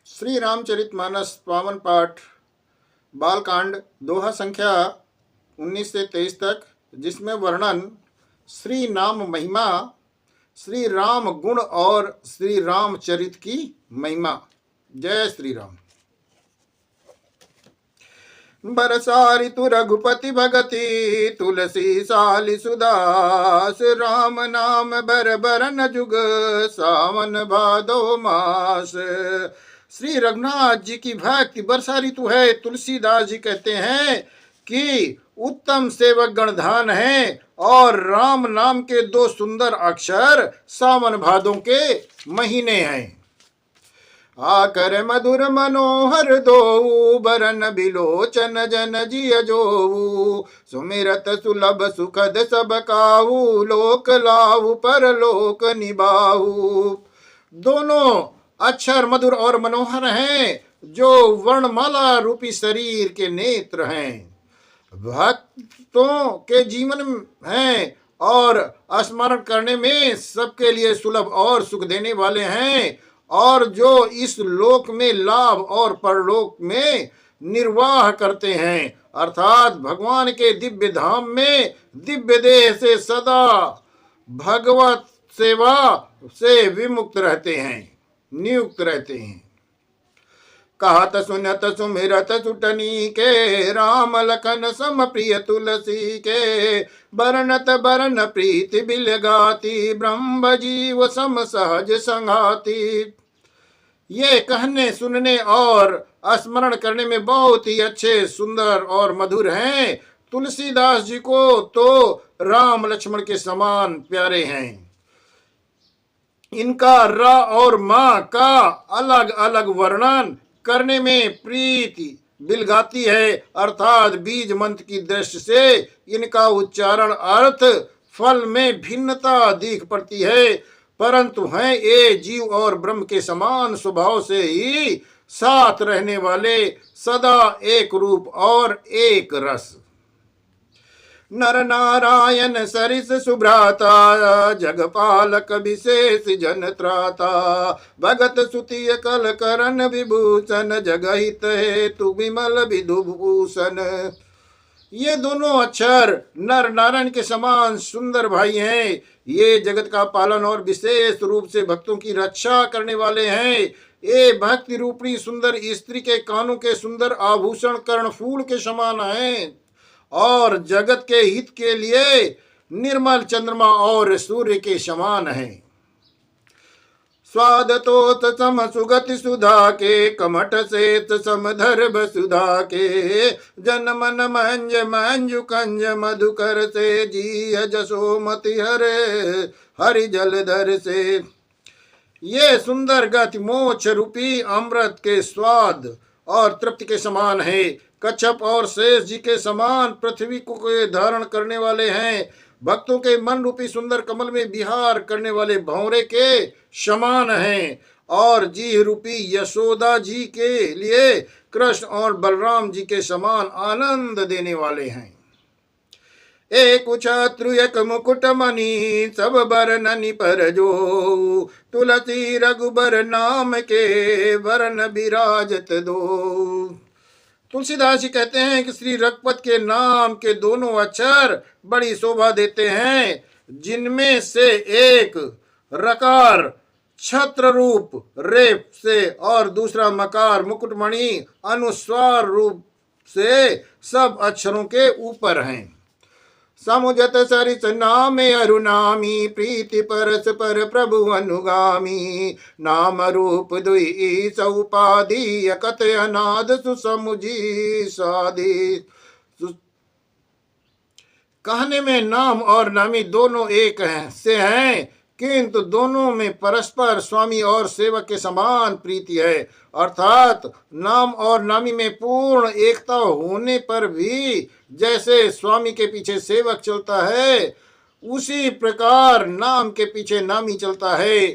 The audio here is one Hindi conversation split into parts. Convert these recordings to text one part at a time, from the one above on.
श्री रामचरितमानस पावन पाठ बालकांड दोहा संख्या 19 से 23 तक, जिसमें वर्णन श्री नाम महिमा, श्री राम गुण और श्री रामचरित की महिमा। जय श्री राम। बरसा ऋतु रघुपति भगति, तुलसी साली सुदास, राम नाम बर बरन जुग, सावन भादो मास। श्री रघुनाथ जी की भक्ति वर्षा ऋतु है। तुलसीदास जी कहते हैं कि उत्तम सेवक गणधान है और राम नाम के दो सुंदर अक्षर सावन भादों के महीने हैं। आकर मधुर मनोहर दो, बरन बिलोचन जन जिय जोऊ, सुमिरत सुलभ सुखद सब काऊ, लोक लाऊ परलोक निभाऊ। दोनों अक्षर मधुर और मनोहर हैं, जो वर्णमाला रूपी शरीर के नेत्र हैं, भक्तों के जीवन हैं और स्मरण करने में सबके लिए सुलभ और सुख देने वाले हैं, और जो इस लोक में लाभ और परलोक में निर्वाह करते हैं, अर्थात भगवान के दिव्य धाम में दिव्य देह से सदा भगवत सेवा से विमुक्त रहते हैं, नियुक्त रहते हैं। कहत सुनत सुमिरत सुटनी के, राम लखन सम प्रिय तुलसी के, बरनत बरन प्रीति बिल गाती, ब्रह्म जीव सम सहज संघाती। ये कहने सुनने और स्मरण करने में बहुत ही अच्छे, सुंदर और मधुर हैं। तुलसीदास जी को तो राम लक्ष्मण के समान प्यारे हैं। इनका रा और माँ का अलग अलग वर्णन करने में प्रीति बिलगाती है, अर्थात बीज मंत्र की दृष्टि से इनका उच्चारण अर्थ फल में भिन्नता दिख पड़ती है, परंतु हैं ये जीव और ब्रह्म के समान स्वभाव से ही साथ रहने वाले, सदा एक रूप और एक रस। नर नारायण सरिस सुभ्राता, जगपालक विशेष जन त्राता, भगत सुतिय कल करन विभूषण, जगहित हेतु विमल विधुभूषण। ये दोनों अक्षर नर नारायण के समान सुंदर भाई हैं। ये जगत का पालन और विशेष रूप से भक्तों की रक्षा करने वाले हैं। ये भक्ति रूपी सुंदर स्त्री के कानों के सुंदर आभूषण कर्ण फूल के समान हैं, और जगत के हित के लिए निर्मल चंद्रमा और सूर्य के समान है। स्वाद तोत सम सुगति सुधा के, कमठ सेत समधर बसुधा के, जन मन मंज मंजु कंज मधुकर से, जी जसोमति हरे हरि जलधर से। ये सुंदर गति मोक्ष रूपी अमृत के स्वाद और तृप्ति के समान है। कच्छप और शेष जी के समान पृथ्वी को धारण करने वाले हैं। भक्तों के मन रूपी सुंदर कमल में विहार करने वाले भंवरे के समान हैं, और जी रूपी यशोदा जी के लिए कृष्ण और बलराम जी के समान आनंद देने वाले हैं। एक छत्रु एक मुकुट मणि, सब बरननि पर जो, तुलसी रघुबर नाम के, बरन विराजत दो। तुलसीदास जी कहते हैं कि श्री रघुपत के नाम के दोनों अक्षर बड़ी शोभा देते हैं, जिनमें से एक रकार छत्र रूप रेप से और दूसरा मकार मुकुटमणि अनुस्वार रूप से सब अक्षरों के ऊपर हैं। समुझत सरिस नामे अरुनामी, प्रीति परस पर प्रभु अनुगामी, नाम रूप दुई सौपाधि, कथ अनाद सुसमुझी साधि। कहने में नाम और नामी दोनों एक से हैं, किंतु दोनों में परस्पर स्वामी और सेवक के समान प्रीति है, अर्थात नाम और नामी में पूर्ण एकता होने पर भी जैसे स्वामी के पीछे सेवक चलता है, उसी प्रकार नाम के पीछे नामी चलता है।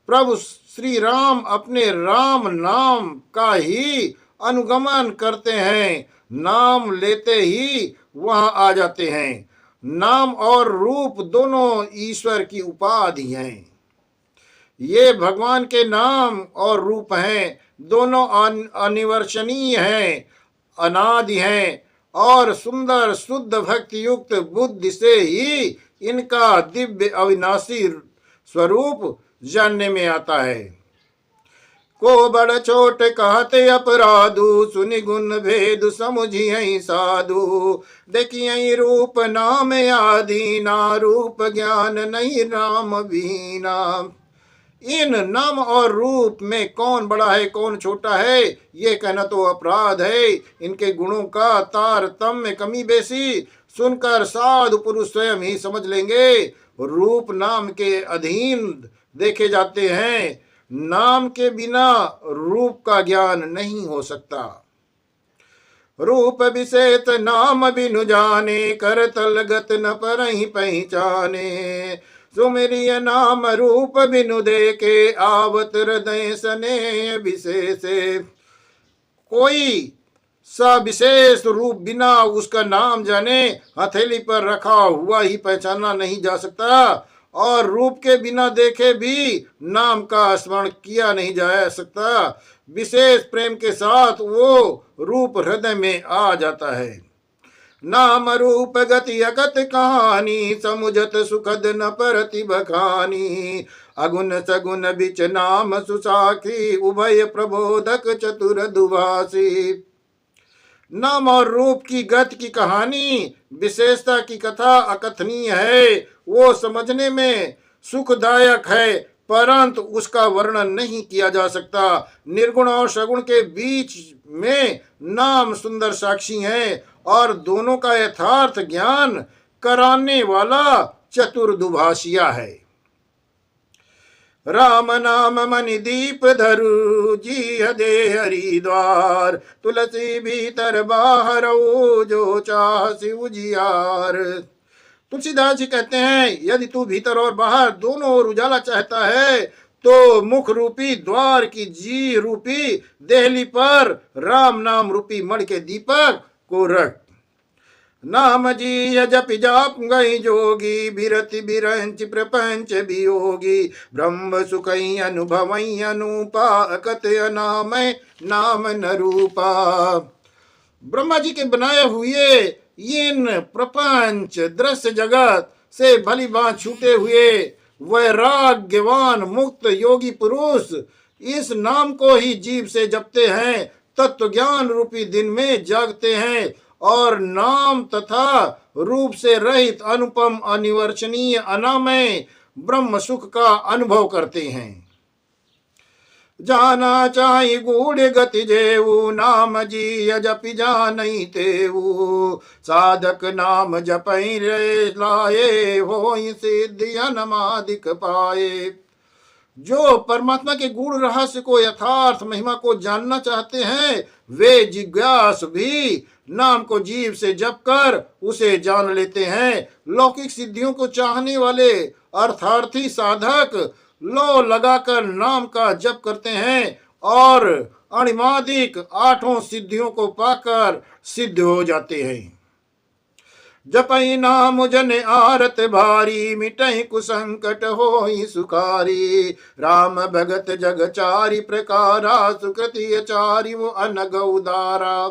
प्रभु श्री राम अपने राम नाम का ही अनुगमन करते हैं, नाम लेते ही वहां आ जाते हैं। नाम और रूप दोनों ईश्वर की उपाधि हैं। ये भगवान के नाम और रूप हैं। दोनों अनिवर्षणीय हैं, अनादि हैं और सुंदर शुद्ध भक्ति युक्त बुद्धि से ही इनका दिव्य अविनाशी स्वरूप जानने में आता है। को बड़ छोट कहते अपराधु, सुनि गुण भेद समुझियहि साधु। देखियहि रूप नाम आदि, ना रूप ज्ञान नहीं राम बीना। इन नाम और रूप में कौन बड़ा है कौन छोटा है ये कहना तो अपराध है। इनके गुणों का तारतम्य कमी बेसी सुनकर साधु पुरुष स्वयं ही समझ लेंगे। रूप नाम के अधीन देखे जाते हैं, नाम के बिना रूप का ज्ञान नहीं हो सकता। रूप विशेष नाम बिनु जाने, कर तलगत न परहि पहचाने। सुमिरिय नाम रूप बिनु देखे, आवत हृदय सने विशेषे। कोई सविशेष रूप बिना उसका नाम जाने हथेली पर रखा हुआ ही पहचाना नहीं जा सकता, और रूप के बिना देखे भी नाम का स्मरण किया नहीं जा सकता। विशेष प्रेम के साथ वो रूप हृदय में आ जाता है। नाम रूप गति अगत कहानी, समुझत सुखद न परति बखानी। अगुण सगुण बिच नाम सुसाखी, उभय प्रबोधक चतुर दुभाषी। नाम और रूप की गति की कहानी, विशेषता की कथा अकथनीय है। वो समझने में सुखदायक है, परंतु उसका वर्णन नहीं किया जा सकता। निर्गुण और सगुण के बीच में नाम सुंदर साक्षी है, और दोनों का यथार्थ ज्ञान कराने वाला चतुर दुभाषिया है। राम नाम मनि दीप धरु, जी दे हरिद्वार। तुलसी भीतर बाहर, जो चाह उजियार। तुलसीदास जी कहते हैं, यदि तू भीतर और बाहर दोनों ओर उजाला चाहता है तो मुख रूपी द्वार की जी रूपी देहली पर राम नाम रूपी मणि के दीपक को रख। नाम जी जप जाप गई जोगी, बिरति बिरंच प्रपंच वियोगी। ब्रह्म सुख अनुभव अनुपा, अकत नाम नाम न रूपा। ब्रह्मा जी के बनाए हुए इन प्रपंच दृश्य जगत से भली बात छूटे हुए वैराग्यवान मुक्त योगी पुरुष इस नाम को ही जीव से जपते हैं, तत्व ज्ञान रूपी दिन में जागते हैं, और नाम तथा रूप से रहित अनुपम अनिवर्चनीय अनामय ब्रह्म सुख का अनुभव करते हैं। जाना चाहि गूढ़ गति जेऊ, नाम जी जपि जानई तेऊ। साधक नाम जपई रे लाए, होई सिद्धि अनमादिक पाए। जो परमात्मा के गूढ़ रहस्य को यथार्थ महिमा को जानना चाहते हैं, वे जिज्ञास भी नाम को जीव से जप कर उसे जान लेते हैं। लौकिक सिद्धियों को चाहने वाले अर्थार्थी साधक लो लगाकर नाम का जप करते हैं और अणिमादिक आठों सिद्धियों को पाकर सिद्ध हो जाते हैं। जपई नाम जन आरत भारी, मिटई कुसंकट होई सुखारी। राम भगत जगचारी प्रकारा, सुकृति चारि वो अनग उदारा।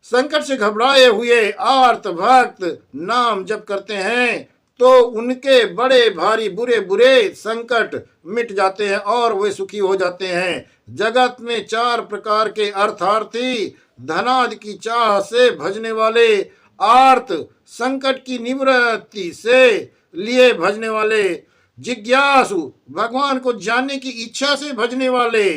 संकट से घबराए हुए आर्त भक्त नाम जप करते हैं तो उनके बड़े भारी बुरे बुरे संकट मिट जाते हैं और वे सुखी हो जाते हैं। जगत में चार प्रकार के अर्थार्थी, धनादि की चाह से भजने वाले, आर्त संकट की निवृत्ति से लिए भजने वाले, जिज्ञासु भगवान को जानने की इच्छा से भजने वाले,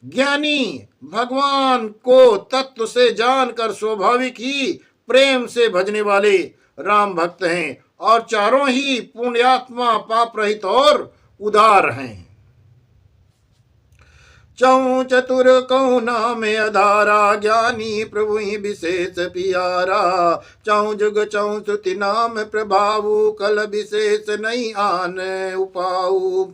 ज्ञानी भगवान को तत्व से जानकर स्वाभाविक ही प्रेम से भजने वाले राम भक्त हैं, और चारों ही पुण्यात्मा पाप रहित और उदार हैं। चौं चतुर कौ नाम अधारा, ज्ञानी प्रभु ही विशेष पियारा। चौं जुग चौं श्रुति नाम प्रभावु, कल विशेष नहीं आन उपाऊ।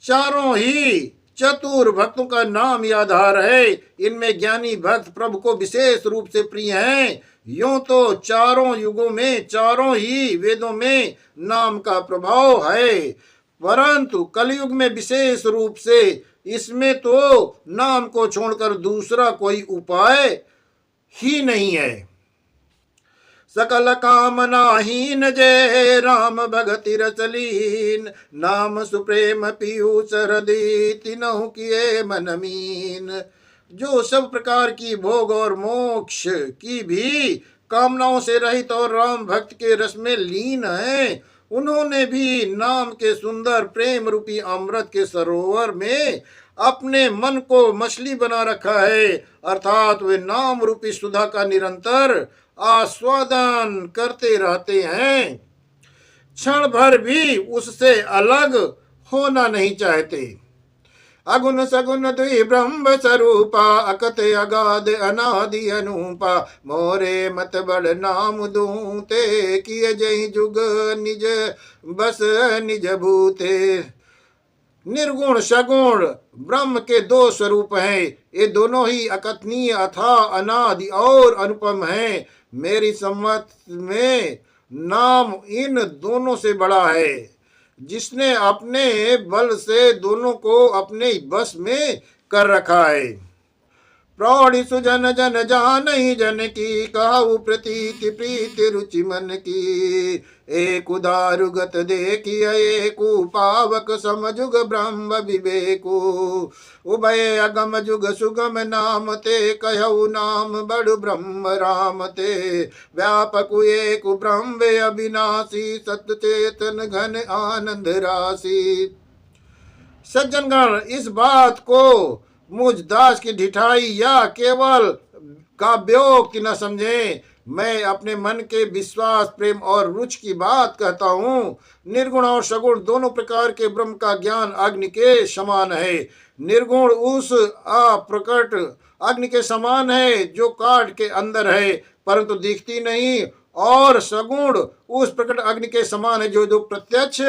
चारों ही चतुर भक्तों का नाम ही आधार है। इनमें ज्ञानी भक्त प्रभु को विशेष रूप से प्रिय हैं। यूं तो चारों युगों में चारों ही वेदों में नाम का प्रभाव है, परंतु कलयुग में विशेष रूप से इसमें तो नाम को छोड़कर दूसरा कोई उपाय ही नहीं है। सकल कामनाहीन जय राम भगति रसलीन, नाम सुप्रेम पीयूष हृदय तिनहु किए मन मीन। जो सब प्रकार की भोग और मोक्ष की भी कामनाओं से रहित और राम भक्त के रस में लीन है, उन्होंने भी नाम के सुंदर प्रेम रूपी अमृत के सरोवर में अपने मन को मछली बना रखा है, अर्थात वे नाम रूपी सुधा का निरंतर आस्वादन करते रहते हैं, क्षण भर भी उससे अलग होना नहीं चाहते। अगुण सगुण द्वि ब्रह्म स्वरूपा, अकथ अगाध अनादि अनूपा, मोरे मत बड़ नाम दूते, किए जय जुग निज बस निज भूते। निर्गुण सगुण ब्रह्म के दो स्वरूप हैं, ये दोनों ही अकथनीय अथाह अनादि और अनुपम हैं। मेरी सम्मत में नाम इन दोनों से बड़ा है, जिसने अपने बल से दोनों को अपने बस में कर रखा है। प्रौढ़ि सुजन जन जान ही जन की, कहु प्रतीति प्रीति रुचि मन की। एक उदारुगत देखिए एक पावक समजुग ब्रह्म विवेकु, उभय अगम जुग सुगम नाम ते, कहु नाम बड़ ब्रह्म राम ते। व्यापक एक ब्रह्म अविनाशी, सत्य चेतन घन आनंद राशि। सज्जनगण, इस बात को मुझ दास की ढिठाई या केवल काव्योक्ति न समझें। मैं अपने मन के विश्वास प्रेम और रुचि की बात कहता हूँ। निर्गुण और सगुण दोनों प्रकार के ब्रह्म का ज्ञान अग्नि के समान है। निर्गुण उस अप्रकट अग्नि के समान है जो काठ के अंदर है परंतु दिखती नहीं, और सगुण उस प्रकट अग्नि के समान है जो प्रत्यक्ष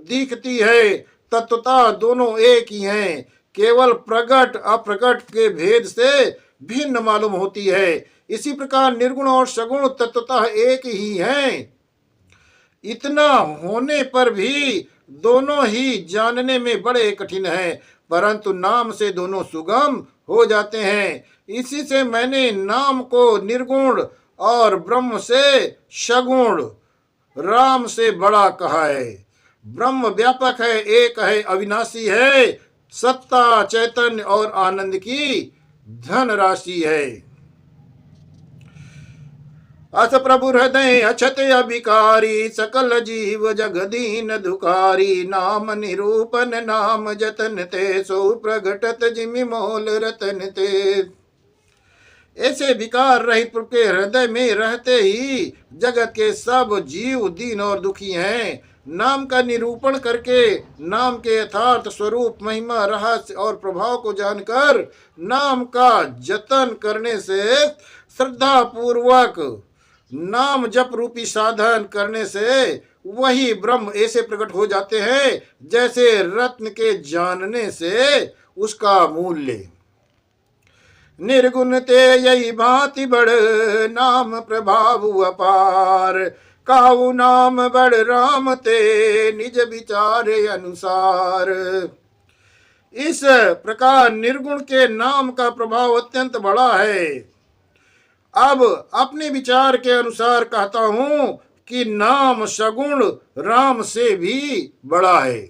दिखती है। तत्वतः दोनों एक ही हैं, केवल प्रकट अप्रकट के भेद से भिन्न मालूम होती है। इसी प्रकार निर्गुण और सगुण तत्वतः एक ही हैं। इतना होने पर भी दोनों ही जानने में बड़े कठिन हैं, परंतु नाम से दोनों सुगम हो जाते हैं। इसी से मैंने नाम को निर्गुण और ब्रह्म से सगुण, राम से बड़ा कहा है। ब्रह्म व्यापक है, एक है, अविनाशी है, सत्ता चैतन्य और आनंद की धन राशि है। अस प्रभु हृदय अछत अभिकारी, सकल जीव जगदीन दुखारी। नाम निरूपन नाम जतन ते, सो प्रगटत जिमि मोल रतन ते। ऐसे विकार रहित प्रभु के हृदय में रहते ही जगत के सब जीव दीन और दुखी हैं। नाम का निरूपण करके नाम के यथार्थ स्वरूप, महिमा, रहस्य और प्रभाव को जानकर नाम का जतन करने से, श्रद्धा पूर्वक नाम जप रूपी साधन करने से वही ब्रह्म ऐसे प्रकट हो जाते हैं जैसे रत्न के जानने से उसका मूल्य। निर्गुण ते यही भांति बड़, नाम प्रभाव अपार। काहू नाम बड़ राम ते, निज विचारे अनुसार। इस प्रकार निर्गुण के नाम का प्रभाव अत्यंत बड़ा है। अब अपने विचार के अनुसार कहता हूं कि नाम सगुण राम से भी बड़ा है।